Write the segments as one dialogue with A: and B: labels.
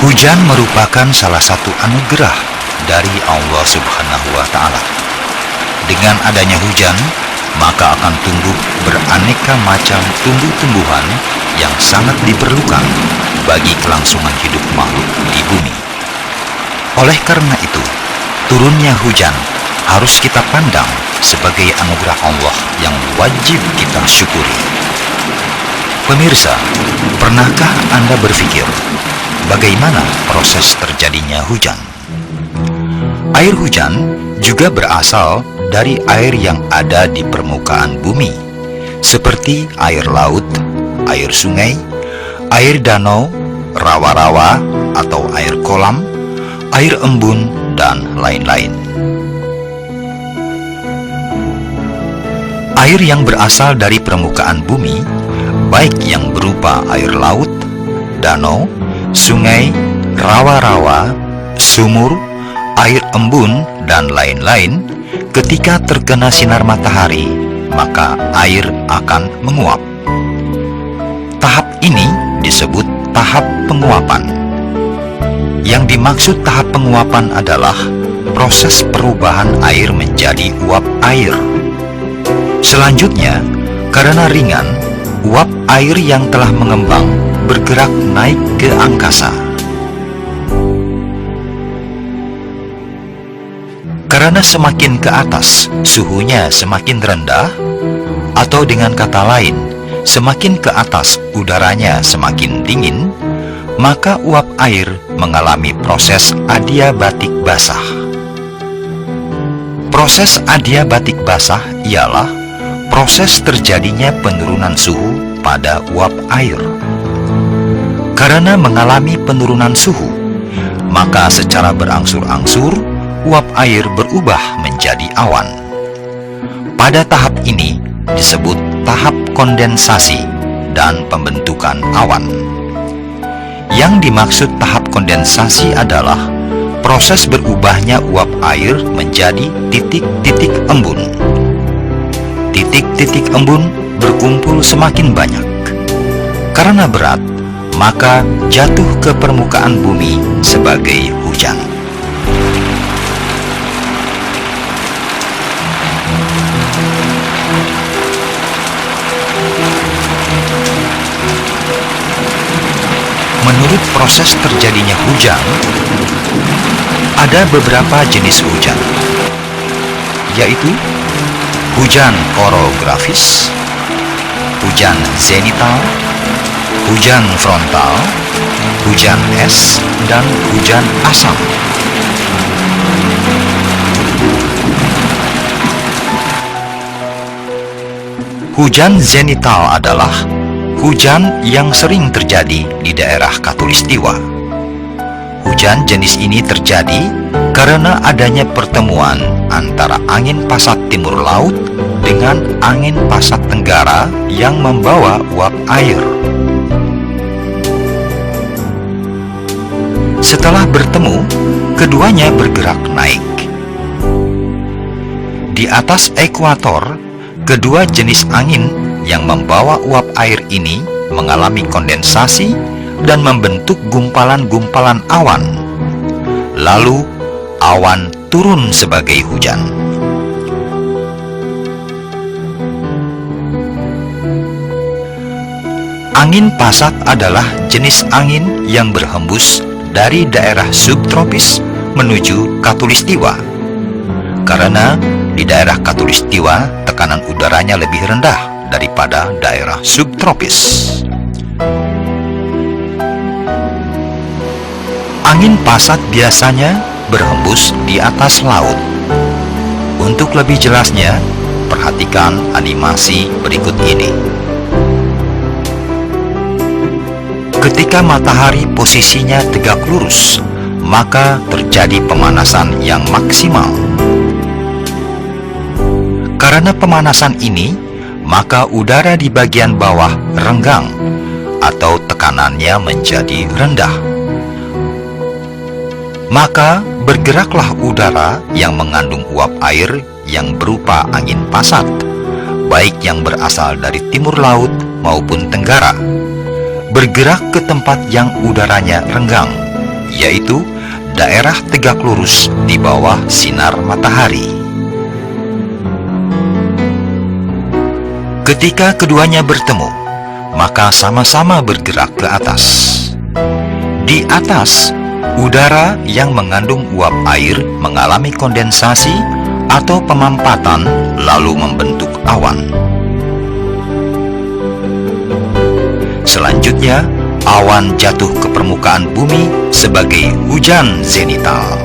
A: Hujan merupakan salah satu anugerah dari Allah Subhanahu wa Ta'ala. Dengan adanya hujan, maka akan tumbuh beraneka macam tumbuh-tumbuhan yang sangat diperlukan bagi kelangsungan hidup makhluk di bumi. Oleh karena itu, turunnya hujan harus kita pandang sebagai anugerah Allah yang wajib kita syukuri. Pemirsa, pernahkah Anda berpikir bagaimana proses terjadinya hujan? Air hujan juga berasal dari air yang ada di permukaan bumi, seperti air laut, air sungai, air danau, rawa-rawa atau air kolam, air embun, dan lain-lain. Air yang berasal dari permukaan bumi, baik yang berupa air laut, danau, sungai, rawa-rawa, sumur, air embun, dan lain-lain, ketika terkena sinar matahari, maka air akan menguap. Tahap ini disebut tahap penguapan. Yang dimaksud tahap penguapan adalah proses perubahan air menjadi uap air. Selanjutnya, karena ringan, uap air yang telah mengembang bergerak naik ke angkasa. Karena semakin ke atas, suhunya semakin rendah, atau dengan kata lain, semakin ke atas udaranya semakin dingin, maka uap air mengalami proses adiabatik basah. Proses adiabatik basah ialah proses terjadinya penurunan suhu pada uap air. Karena mengalami penurunan suhu, maka secara berangsur-angsur uap air berubah menjadi awan. Pada tahap ini disebut tahap kondensasi dan pembentukan awan. Yang dimaksud tahap kondensasi adalah proses berubahnya uap air menjadi titik-titik embun. Titik-titik embun berkumpul semakin banyak. Karena berat, maka jatuh ke permukaan bumi sebagai hujan. Menurut proses terjadinya hujan, ada beberapa jenis hujan, yaitu hujan orografis, hujan zenital, hujan frontal, hujan es, dan hujan asam. Hujan zenital adalah hujan yang sering terjadi di daerah Khatulistiwa. Hujan jenis ini terjadi karena adanya pertemuan antara angin pasat timur laut dengan angin pasat tenggara yang membawa uap air. Setelah bertemu, keduanya bergerak naik. Di atas ekuator, kedua jenis angin yang membawa uap air ini mengalami kondensasi dan membentuk gumpalan-gumpalan awan. Lalu, awan turun sebagai hujan. Angin pasat adalah jenis angin yang berhembus dari daerah subtropis menuju Khatulistiwa. Karena di daerah Khatulistiwa tekanan udaranya lebih rendah daripada daerah subtropis. Angin pasat biasanya berhembus di atas laut. Untuk lebih jelasnya, perhatikan animasi berikut ini. Ketika matahari posisinya tegak lurus, maka terjadi pemanasan yang maksimal. Karena pemanasan ini, maka udara di bagian bawah renggang atau tekanannya menjadi rendah. Maka bergeraklah udara yang mengandung uap air yang berupa angin pasat, baik yang berasal dari timur laut maupun tenggara, bergerak ke tempat yang udaranya renggang yaitu daerah tegak lurus di bawah sinar matahari. Ketika keduanya bertemu, maka sama-sama bergerak ke atas. Di atas, udara yang mengandung uap air mengalami kondensasi atau pemampatan lalu membentuk awan. Selanjutnya, awan jatuh ke permukaan bumi sebagai hujan zenital.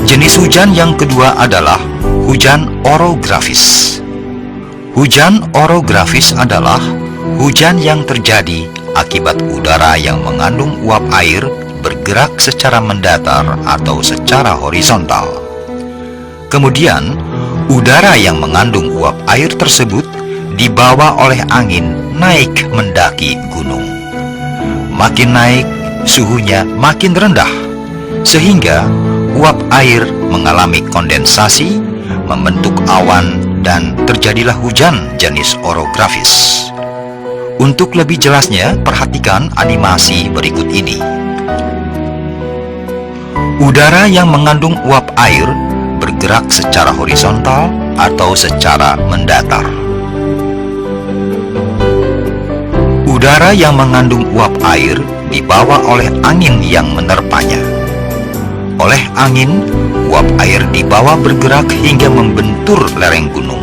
A: Jenis hujan yang kedua adalah hujan orografis. Hujan orografis adalah hujan yang terjadi akibat udara yang mengandung uap air bergerak secara mendatar atau secara horizontal. Kemudian, udara yang mengandung uap air tersebut dibawa oleh angin naik mendaki gunung. Makin naik, suhunya makin rendah, sehingga uap air mengalami kondensasi, membentuk awan, dan terjadilah hujan jenis orografis. Untuk lebih jelasnya, perhatikan animasi berikut ini. Udara yang mengandung uap air bergerak secara horizontal atau secara mendatar. Udara yang mengandung uap air dibawa oleh angin yang menerpanya. Oleh angin, uap air dibawa bergerak hingga membentur lereng gunung.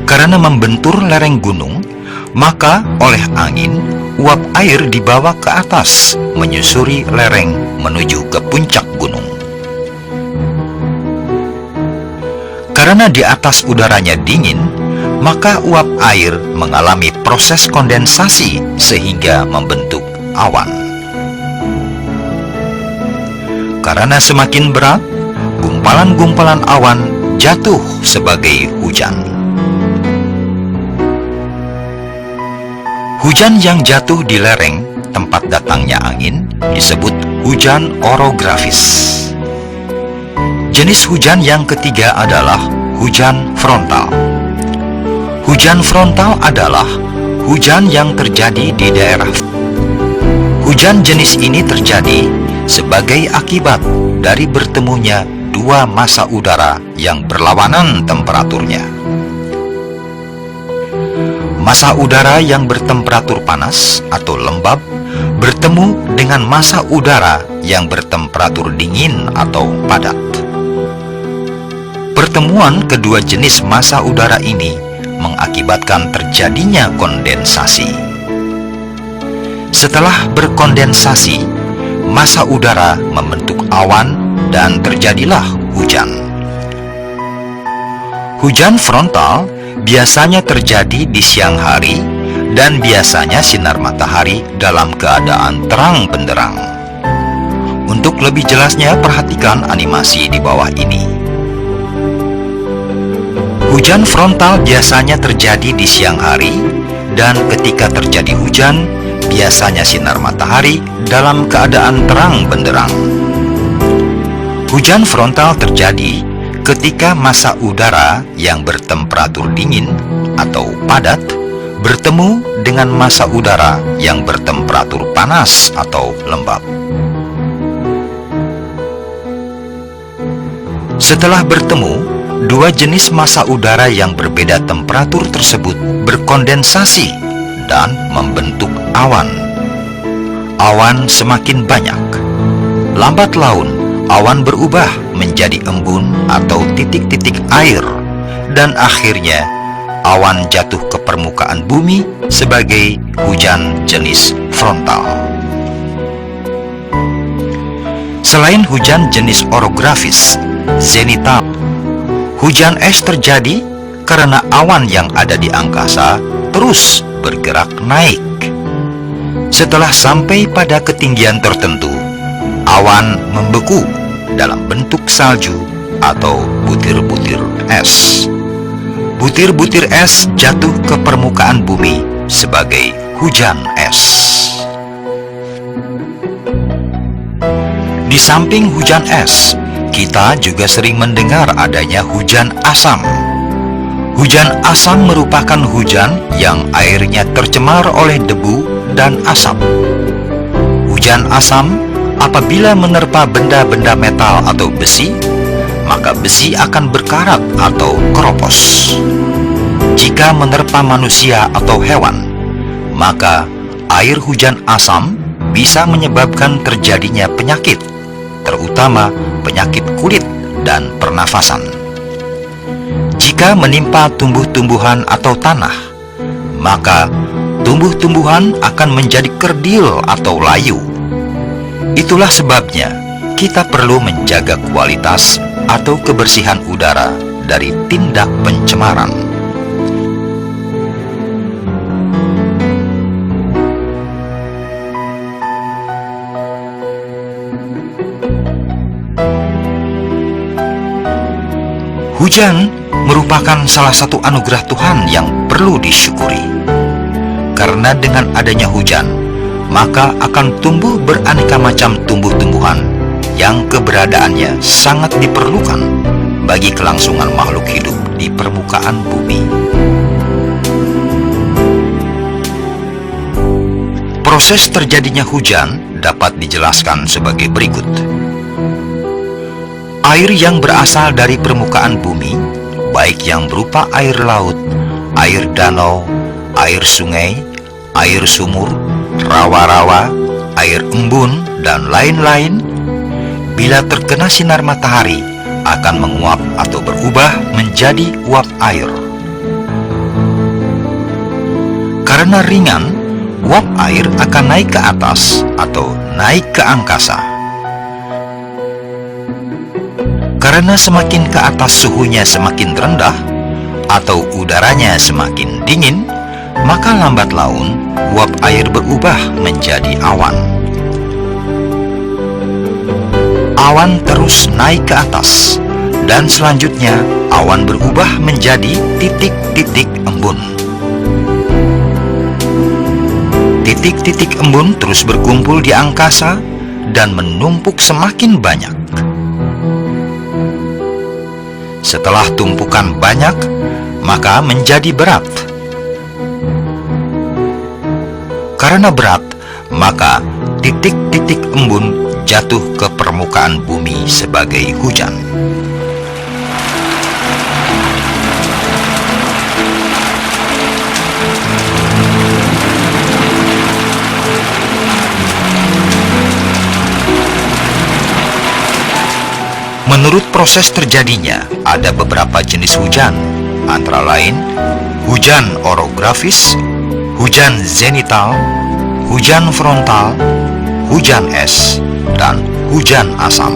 A: Karena membentur lereng gunung, maka oleh angin, uap air dibawa ke atas, menyusuri lereng menuju ke puncak gunung. Karena di atas udaranya dingin, maka uap air mengalami proses kondensasi sehingga membentuk awan. Karena semakin berat, gumpalan-gumpalan awan jatuh sebagai hujan. Hujan yang jatuh di lereng tempat datangnya angin disebut hujan orografis. Jenis hujan yang ketiga adalah hujan frontal. Hujan frontal adalah hujan yang terjadi di daerah. Hujan jenis ini terjadi sebagai akibat dari bertemunya dua massa udara yang berlawanan temperaturnya. Massa udara yang bertemperatur panas atau lembab bertemu dengan massa udara yang bertemperatur dingin atau padat. Pertemuan kedua jenis massa udara ini mengakibatkan terjadinya kondensasi. Setelah berkondensasi, massa udara membentuk awan dan terjadilah hujan. Hujan frontal biasanya terjadi di siang hari dan biasanya sinar matahari dalam keadaan terang benderang. Untuk lebih jelasnya, perhatikan animasi di bawah ini. Hujan frontal biasanya terjadi di siang hari dan ketika terjadi hujan, biasanya sinar matahari dalam keadaan terang benderang. Hujan frontal terjadi ketika massa udara yang bertemperatur dingin atau padat bertemu dengan massa udara yang bertemperatur panas atau lembab. Setelah bertemu, dua jenis massa udara yang berbeda temperatur tersebut berkondensasi dan membentuk awan. Awan semakin banyak. Lambat laun, awan berubah menjadi embun atau titik-titik air, dan akhirnya awan jatuh ke permukaan bumi sebagai hujan jenis frontal. Selain hujan jenis orografis, zenital, hujan es terjadi karena awan yang ada di angkasa terus bergerak naik. Setelah sampai pada ketinggian tertentu, awan membeku dalam bentuk salju atau butir-butir es. Butir-butir es jatuh ke permukaan bumi sebagai hujan es. Di samping hujan es, kita juga sering mendengar adanya hujan asam. Hujan asam merupakan hujan yang airnya tercemar oleh debu dan asap. Hujan asam apabila menerpa benda-benda metal atau besi, maka besi akan berkarat atau keropos. Jika menerpa manusia atau hewan, maka air hujan asam bisa menyebabkan terjadinya penyakit, terutama penyakit kulit dan pernafasan. Jika menimpa tumbuh-tumbuhan atau tanah, maka tumbuh-tumbuhan akan menjadi kerdil atau layu. Itulah sebabnya kita perlu menjaga kualitas atau kebersihan udara dari tindak pencemaran. Hujan merupakan salah satu anugerah Tuhan yang perlu disyukuri. Karena dengan adanya hujan, maka akan tumbuh beraneka macam tumbuh-tumbuhan yang keberadaannya sangat diperlukan bagi kelangsungan makhluk hidup di permukaan bumi. Proses terjadinya hujan dapat dijelaskan sebagai berikut. Air yang berasal dari permukaan bumi, baik yang berupa air laut, air danau, air sungai, air sumur, rawa-rawa, air embun, dan lain-lain, bila terkena sinar matahari akan menguap atau berubah menjadi uap air. Karena ringan, uap air akan naik ke atas atau naik ke angkasa. Karena semakin ke atas suhunya semakin rendah atau udaranya semakin dingin, maka lambat laun uap air berubah menjadi awan. Awan terus naik ke atas, dan selanjutnya awan berubah menjadi titik-titik embun. Titik-titik embun terus berkumpul di angkasa dan menumpuk semakin banyak. Setelah tumpukan banyak, maka menjadi berat. Karena berat, maka titik-titik embun jatuh ke permukaan bumi sebagai hujan. Menurut proses terjadinya, ada beberapa jenis hujan, antara lain hujan orografis, hujan zenital, hujan frontal, hujan es, dan hujan asam.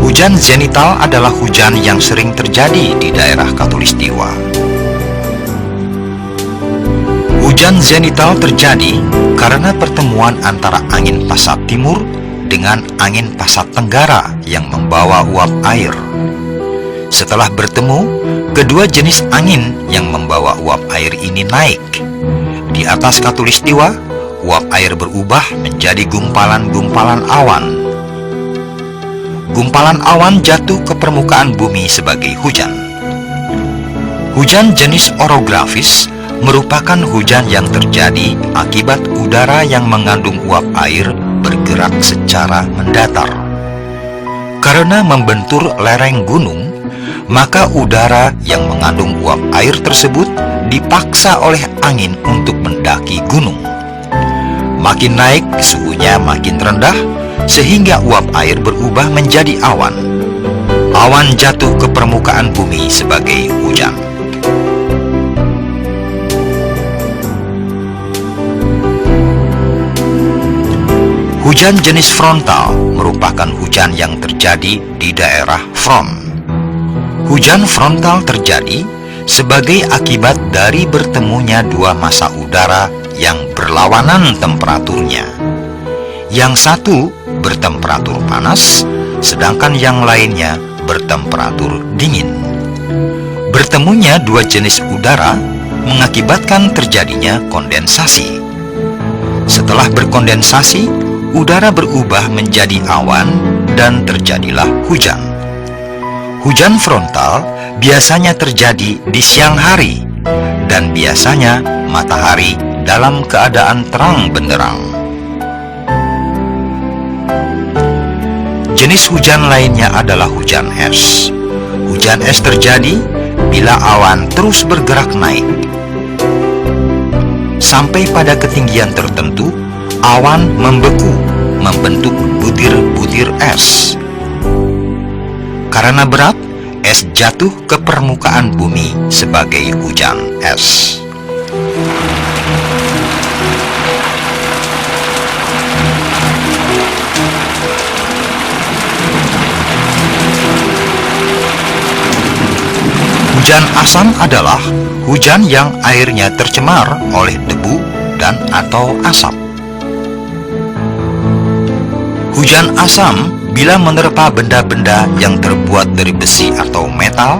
A: Hujan zenital adalah hujan yang sering terjadi di daerah Khatulistiwa. Hujan zenital terjadi karena pertemuan antara angin pasat timur dengan angin pasat tenggara yang membawa uap air. Setelah bertemu, kedua jenis angin yang membawa uap air ini naik. Di atas Khatulistiwa, uap air berubah menjadi gumpalan-gumpalan awan. Gumpalan awan jatuh ke permukaan bumi sebagai hujan. Hujan jenis orografis merupakan hujan yang terjadi akibat udara yang mengandung uap air bergerak secara mendatar. Karena membentur lereng gunung, maka udara yang mengandung uap air tersebut dipaksa oleh angin untuk mendaki gunung. Makin naik, suhunya makin rendah, sehingga uap air berubah menjadi awan. Awan jatuh ke permukaan bumi sebagai hujan. Hujan jenis frontal merupakan hujan yang terjadi di daerah front. Hujan frontal terjadi sebagai akibat dari bertemunya dua massa udara yang berlawanan temperaturnya. Yang satu bertemperatur panas, sedangkan yang lainnya bertemperatur dingin. Bertemunya dua jenis udara mengakibatkan terjadinya kondensasi. Setelah berkondensasi, udara berubah menjadi awan dan terjadilah hujan. Hujan frontal biasanya terjadi di siang hari, dan biasanya matahari dalam keadaan terang benderang. Jenis hujan lainnya adalah hujan es. Hujan es terjadi bila awan terus bergerak naik. Sampai pada ketinggian tertentu, awan membeku, membentuk butir-butir es. Karena berat, es jatuh ke permukaan bumi sebagai hujan es. Hujan asam adalah hujan yang airnya tercemar oleh debu dan atau asap. Hujan asam bila menerpa benda-benda yang terbuat dari besi atau metal,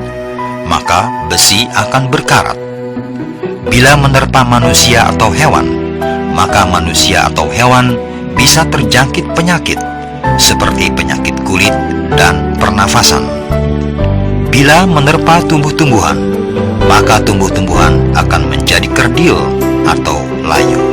A: maka besi akan berkarat. Bila menerpa manusia atau hewan, maka manusia atau hewan bisa terjangkit penyakit seperti penyakit kulit dan pernafasan. Bila menerpa tumbuh-tumbuhan, maka tumbuh-tumbuhan akan menjadi kerdil atau layu.